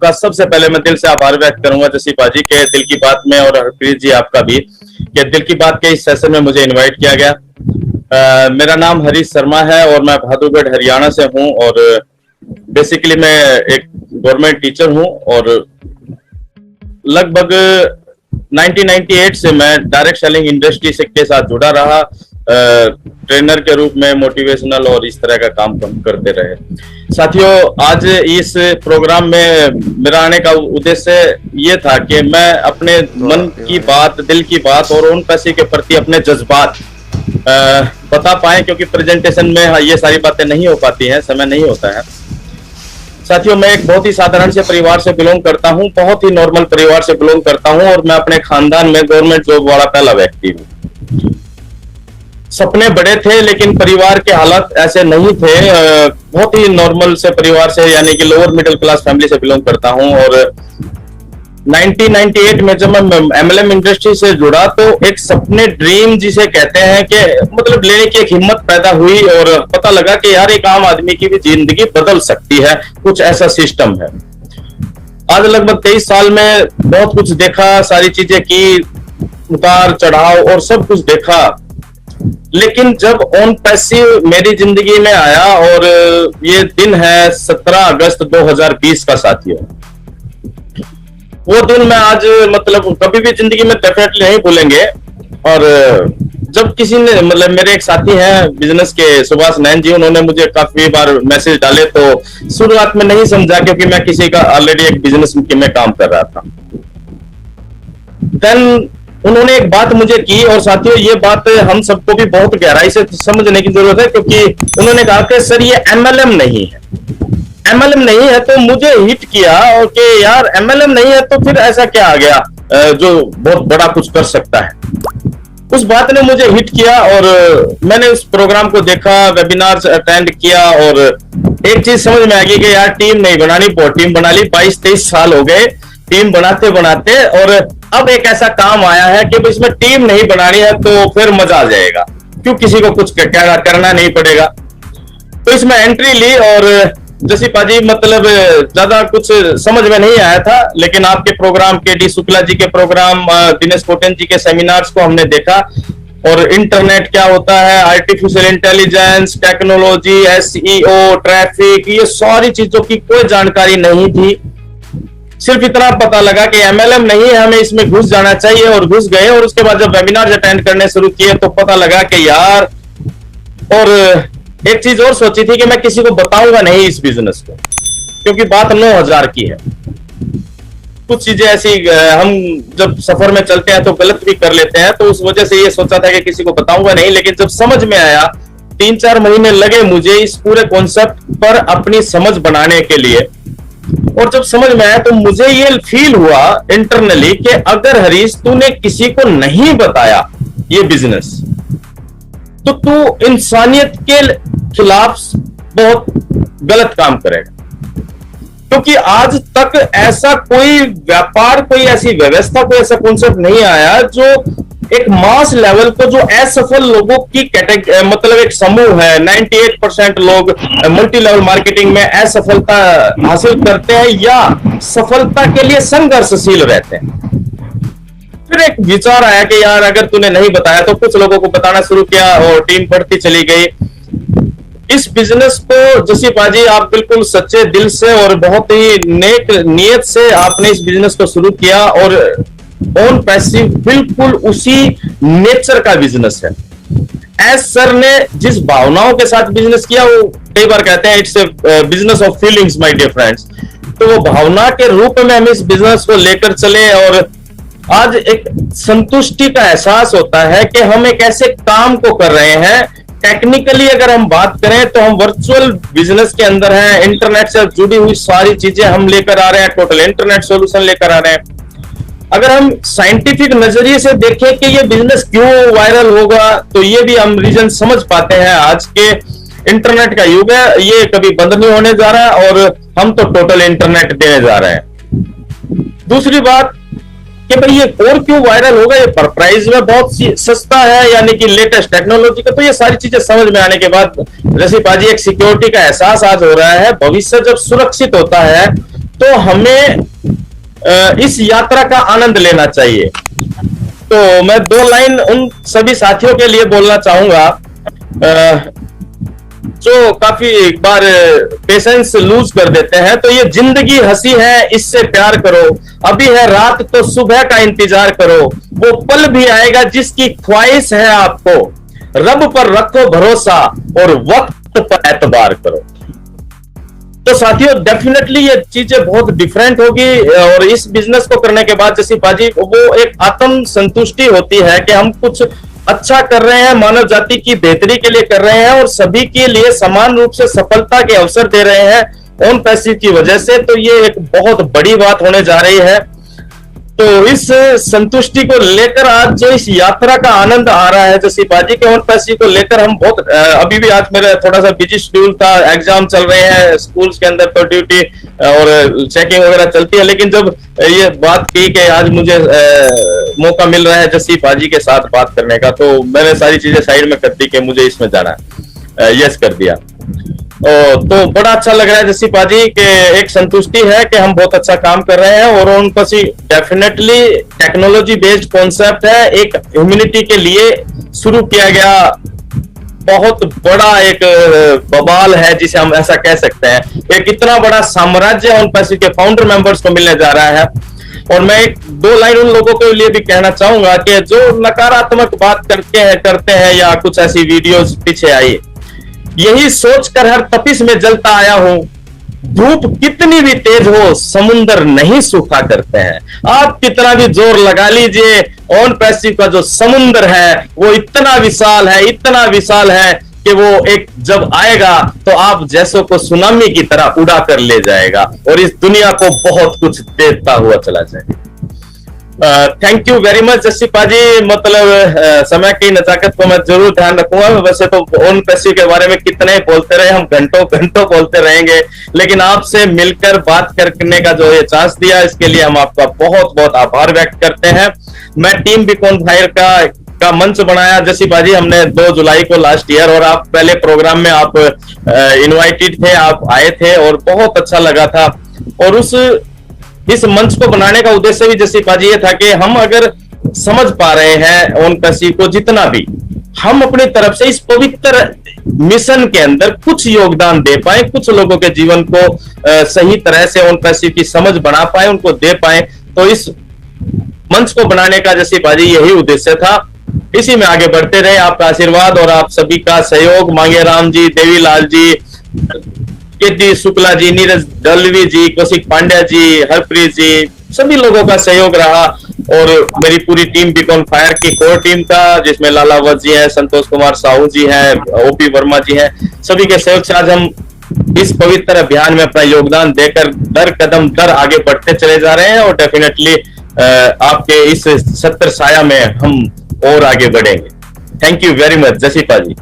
आपका सबसे पहले मैं दिल से आभार व्यक्त करूंगा जसीपा जी के दिल की बात में, और हरप्रीत जी आपका भी कि दिल की बात के इस सेशन में मुझे इनवाइट किया गया। मेरा नाम हरीश शर्मा है और मैं बहादुरगढ़ हरियाणा से हूं, और बेसिकली मैं एक गवर्नमेंट टीचर हूं, और लगभग 1998 से मैं डायरेक्ट सेलिंग इंडस्ट्री से के साथ जुड़ा रहा, ट्रेनर के रूप में मोटिवेशनल और इस तरह का काम करते रहे। साथियों, आज इस प्रोग्राम में मेरा आने का उद्देश्य ये था कि मैं अपने मन की बात, दिल की बात और उन पैसे के प्रति अपने जज्बात बता पाए, क्योंकि प्रेजेंटेशन में ये सारी बातें नहीं हो पाती हैं, समय नहीं होता है। साथियों, मैं एक बहुत ही साधारण से परिवार से बिलोंग करता हूं, बहुत ही नॉर्मल परिवार से बिलोंग करता हूं, और मैं अपने खानदान में गवर्नमेंट जॉब वाला पहला व्यक्ति हूं। सपने बड़े थे लेकिन परिवार के हालात ऐसे नहीं थे। बहुत ही नॉर्मल से परिवार से, यानी कि लोअर मिडिल क्लास फैमिली से बिलोंग करता हूं, और 1998 में जब मैं एमएलएम इंडस्ट्री से जुड़ा तो एक सपने, ड्रीम जिसे कहते हैं, कि मतलब लेने की एक हिम्मत पैदा हुई, और पता लगा कि यार एक आम आदमी की भी जिंदगी बदल सकती है, कुछ ऐसा सिस्टम है। आज लगभग 23 साल में बहुत कुछ देखा, सारी चीजें की, उतार चढ़ाव और सब कुछ देखा, लेकिन जब ऑन पैसिव मेरी जिंदगी में आया, और ये दिन है 17 अगस्त 2020 का साथियों। वो दिन मैं आज मतलब कभी भी जिंदगी में डेफिनेटली नहीं भूलेंगे। और जब किसी ने, मतलब मेरे एक साथी हैं बिजनेस के, सुभाष नैन जी, उन्होंने मुझे काफी बार मैसेज डाले, तो शुरुआत में नहीं समझा क्योंकि मैं किसी का ऑलरेडी एक बिजनेस में काम कर रहा था। देन उन्होंने एक बात मुझे की, और साथियों ये बात हम सबको भी बहुत गहराई से समझने की जरूरत है, क्योंकि उन्होंने कहा कि सर ये एमएलएम नहीं है। एमएलएम नहीं है तो मुझे हिट किया, और कि यार एमएलएम नहीं है तो फिर ऐसा क्या आ गया जो बहुत बड़ा कुछ कर सकता है। उस बात ने मुझे हिट किया, और मैंने उस प्रोग्राम को देखा, वेबिनार अटेंड किया, और एक चीज समझ में आ गई कि यार टीम नहीं बनानी, बहुत टीम बना ली। 22-23 साल हो गए टीम बनाते बनाते, और अब एक ऐसा काम आया है कि इसमें टीम नहीं बनानी है तो फिर मजा आ जाएगा, क्यों किसी को कुछ करना नहीं पड़ेगा। तो इसमें एंट्री ली, और जसीपा जी मतलब ज्यादा कुछ समझ में नहीं आया था, लेकिन आपके प्रोग्राम के, डी शुक्ला जी के प्रोग्राम, दिनेश कोटेन जी के सेमिनार्स को हमने देखा, और इंटरनेट क्या होता है, artificial intelligence, technology, SEO, traffic, ये सारी चीजों की कोई जानकारी नहीं थी। सिर्फ इतना पता लगा कि एमएलएम नहीं है, हमें इसमें घुस जाना चाहिए, और घुस गए। और उसके बाद जब वेबिनार अटेंड करने शुरू किए तो पता लगा कि यार, और एक चीज और सोची थी कि मैं किसी को बताऊंगा नहीं इस बिजनेस को, क्योंकि बात 9000 की है। कुछ चीजें ऐसी हम जब सफर में चलते हैं तो गलत भी कर लेते हैं, तो उस वजह से ये सोचा था कि किसी को बताऊंगा नहीं। लेकिन जब समझ में आया, 3-4 महीने लगे मुझे इस पूरे कॉन्सेप्ट पर अपनी समझ बनाने के लिए, और जब समझ में आया तो मुझे ये फील हुआ इंटरनली कि अगर हरीश तूने किसी को नहीं बताया ये बिजनेस, तो तू इंसानियत के खिलाफ बहुत गलत काम करेगा। क्योंकि आज तक ऐसा कोई व्यापार, कोई ऐसी व्यवस्था, कोई ऐसा कॉन्सेप्ट नहीं आया जो एक मास लेवल को, जो असफल लोगों की मतलब एक समूह है। 98% लोग मल्टी लेवल मार्केटिंग में असफलता हासिल करते हैं या सफलता के लिए संघर्षशील रहते हैं। फिर एक विचार आया कि यार अगर तूने नहीं बताया, तो कुछ लोगों को बताना शुरू किया, और टीम बढ़ती चली गई। इस बिजनेस को जसीपा जी आप बिल्कुल सच्चे दिल से और बहुत ही नेक नियत से आपने इस बिजनेस को शुरू किया, और ऑन पैसिव बिल्कुल उसी नेचर का बिजनेस है। एस सर ने जिस भावनाओं के साथ बिजनेस किया, वो कई बार कहते हैं it's a business of feelings my dear friends. तो वो भावना के रूप में हम इस बिजनेस को लेकर चले, और आज एक संतुष्टि का एहसास होता है कि हम एक ऐसे काम को कर रहे हैं। टेक्निकली अगर हम बात करें तो हम वर्चुअल बिजनेस के अंदर हैं, इंटरनेट से जुड़ी हुई सारी चीजें हम लेकर आ रहे हैं, टोटल इंटरनेट सॉल्यूशन लेकर आ रहे हैं। अगर हम साइंटिफिक नजरिए से देखें कि ये बिजनेस क्यों वायरल होगा, तो ये भी हम रीजन समझ पाते हैं। आज के इंटरनेट का युग है, ये कभी बंद नहीं होने जा रहा है, और हम तो टोटल इंटरनेट देने जा रहे हैं। दूसरी बात कि भाई ये और क्यों वायरल होगा, ये प्राइस में बहुत सस्ता है, यानी कि लेटेस्ट टेक्नोलॉजी का। तो ये सारी चीजें समझ में आने के बाद जसीपा जी एक सिक्योरिटी का एहसास आज हो रहा है। भविष्य जब सुरक्षित होता है तो हमें इस यात्रा का आनंद लेना चाहिए। तो मैं 2 लाइन उन सभी साथियों के लिए बोलना चाहूंगा जो काफी एक बार पेशेंस लूज कर देते हैं। तो ये जिंदगी हंसी है, इससे प्यार करो, अभी है रात तो सुबह का इंतजार करो, वो पल भी आएगा जिसकी ख्वाहिश है आपको, रब पर रखो भरोसा और वक्त पर एतबार करो। तो साथियों डेफिनेटली ये चीजें बहुत डिफरेंट होगी और इस बिजनेस को करने के बाद जैसी बाजी वो एक आत्म संतुष्टि होती है कि हम कुछ अच्छा कर रहे हैं, मानव जाति की बेहतरी के लिए कर रहे हैं और सभी के लिए समान रूप से सफलता के अवसर दे रहे हैं ऑन पैसिव की वजह से। तो ये एक बहुत बड़ी बात होने जा रही है। तो इस संतुष्टि को लेकर आज जो इस यात्रा का आनंद आ रहा है जैसी बाजी के ऑन पैसिव को लेकर हम बहुत अभी भी आज मेरा थोड़ा सा बिजी शेड्यूल था, एग्जाम चल रहे हैं स्कूल्स के अंदर, तो ड्यूटी और चेकिंग वगैरह चलती है। लेकिन जब ये बात की कि आज मुझे मौका मिल रहा है जसी बाजी के साथ बात करने का, तो मैंने सारी चीजें साइड में कर दी कि मुझे इसमें जाना है, यस कर दिया। तो बड़ा अच्छा लग रहा है जसी पाजी के एक संतुष्टि है कि हम बहुत अच्छा काम कर रहे हैं और उन पर डेफिनेटली टेक्नोलॉजी बेस्ड कॉन्सेप्ट है, एक ह्यूमैनिटी के लिए शुरू किया गया बहुत बड़ा एक बवाल है जिसे हम ऐसा कह सकते हैं। एक इतना बड़ा साम्राज्य उन पैसे के फाउंडर मेंबर्स को मिलने जा रहा है। और मैं एक 2 लाइन उन लोगों के लिए भी कहना चाहूंगा कि जो नकारात्मक बात करते हैं या कुछ ऐसी वीडियोस पीछे आई, यही सोचकर हर तपिश में जलता आया हूं, धूप कितनी भी तेज हो समुंदर नहीं सूखा करते हैं। आप कितना भी जोर लगा लीजिए, ऑन पैसिव का जो समुंदर है वो इतना विशाल है कि वो एक जब आएगा तो आप जैसों को सुनामी की तरह उड़ा कर ले जाएगा और इस दुनिया को बहुत कुछ देता हुआ चला जाएगा। Thank you very much Jassi पाजी, मतलब समय की नजाकत को मैं जरूर ध्यान रखूंगा। वैसे तो ऑन पैसिव के बारे में कितने बोलते रहे, हम घंटों बोलते रहेंगे, लेकिन आपसे मिलकर बात करने का जो ये चांस दिया इसके लिए हम आपका बहुत बहुत आभार व्यक्त करते हैं। मैं टीम बीकॉन फायर का मंच बनाया जस्सी पाजी हमने 2 जुलाई को लास्ट ईयर, और आप पहले प्रोग्राम में आप इनवाइटेड थे, आप आए थे और बहुत अच्छा लगा था। और इस मंच को बनाने का उद्देश्य भी जैसे पाजी ये था कि हम अगर समझ पा रहे हैं ऑन पैसिव को जितना भी, हम अपनी तरफ से इस पवित्र मिशन के अंदर कुछ योगदान दे पाए, कुछ लोगों के जीवन को सही तरह से ऑन पैसिव की समझ बना पाए, उनको दे पाए। तो इस मंच को बनाने का जैसे पाजी यही उद्देश्य था। इसी में आगे बढ़ते रहे, आपका आशीर्वाद और आप सभी का सहयोग, मांगे राम जी, देवीलाल जी, कीर्ति शुक्ला जी, नीरज दलवी जी, कौशिक पांड्या जी, हरप्रीत जी, सभी लोगों का सहयोग रहा। और मेरी पूरी टीम बीकॉन फायर की कोर टीम का, जिसमें लाला वत जी हैं, संतोष कुमार साहू जी हैं, ओपी वर्मा जी हैं, सभी के सहयोग से आज हम इस पवित्र अभियान में अपना योगदान देकर कदम दर आगे बढ़ते चले जा रहे हैं। और डेफिनेटली आपके इस 70 साया में हम और आगे बढ़ेंगे। Thank you very much Jasipa ji.